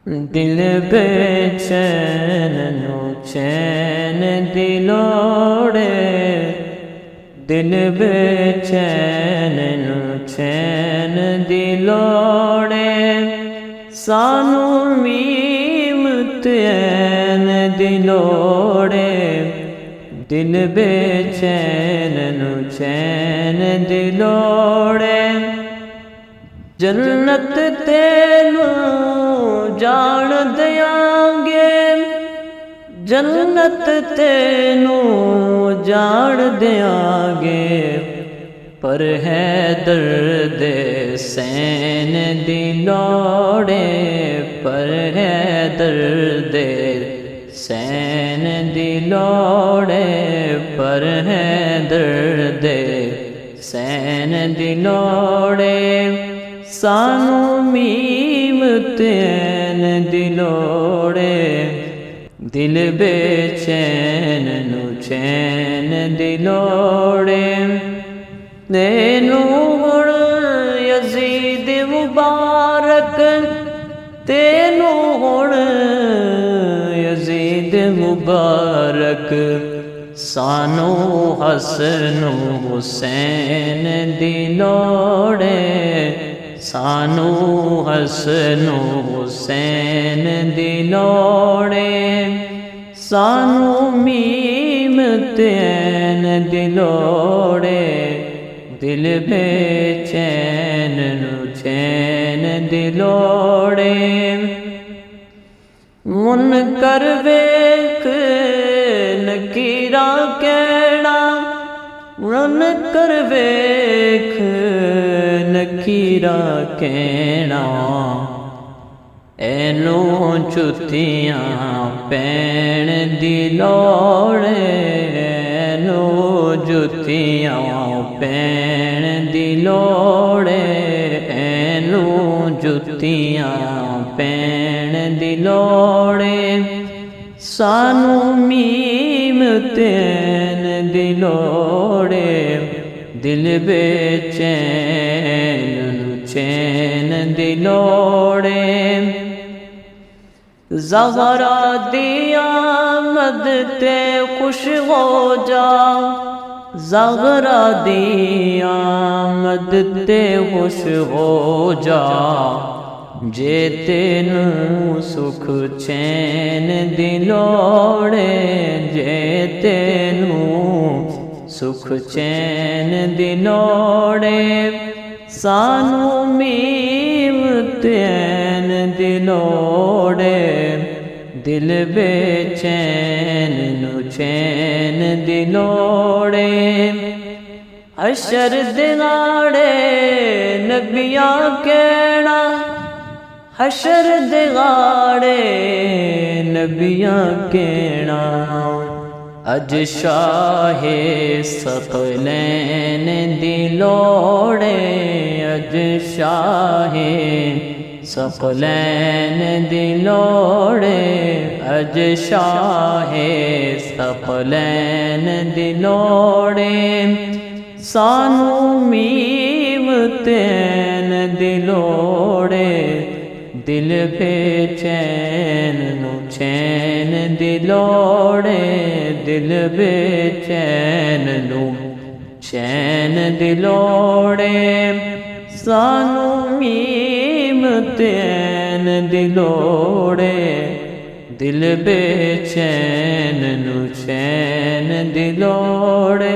दिल बेचैन नु चैन दिलोड़े, दिल बेचैन नु चैन दिलोड़े, सानू मीमत ऐन दिलोड़े, दिल बेचैन नु चैन दिलोड़े। जन्नत तेनू जान दियांगे, जन्नत तेनू जान दियांगे, पर है दर्द सैन दिलोड़े, पर है दर्द सैन दिलोड़े, पर है दर्द सैन दिलोड़े, सानू मीमत ऐन दिलोड़े, दिल बेचैन नु चैन दिलोड़े। तेनू हुण यजीद मुबारक, तेनू हुण यजीद मुबारक, सानू हसन हुसैन दिलोड़े, सानू हसन हुसैन दिलोड़े, सानू मीमत ऐन दिलोड़े, दिल बेचैन नु चैन दिलोड़े। मुनकर वेख नकीरा कहना, मुनकर वेख नकीरा कहना, एनू जुतियां पैण दिलोड़े, एनू जुतियां पैण दिलोड़े, एनू जुतियां पैण दिलोड़े, सानू मीमत ऐन दिलोड़े, दिल बेचैन नु चैन दिलोड़े। ज़हरा दी आमद ते खुश हो जा, ज़हरा दी आमद ते खुश हो जा, जे तेनू सुख चैन दिलोड़े, जे तेनू सुख चैन दिलोड़े, सानू मीमत ऐन दिलोड़े, दिल बेचैन नु चैन दिलोड़े। हशर दिहाड़े नबियां कहना, हशर दिहाड़े नबियां कहना, अज शाहे सकलैन दिलोड़े, अज शाहे सकलैन दिलोड़े, अज शाहे सकलैन दिलोड़े, सानू मीमत ऐन दिलोड़े, दिल बेचैन नु चैन दिलोड़े, दिल बेचैन नु चैन दिलोड़े, सानू मीमत ऐन दिलोड़े, दिल बेचैन नु चैन दिलोड़े।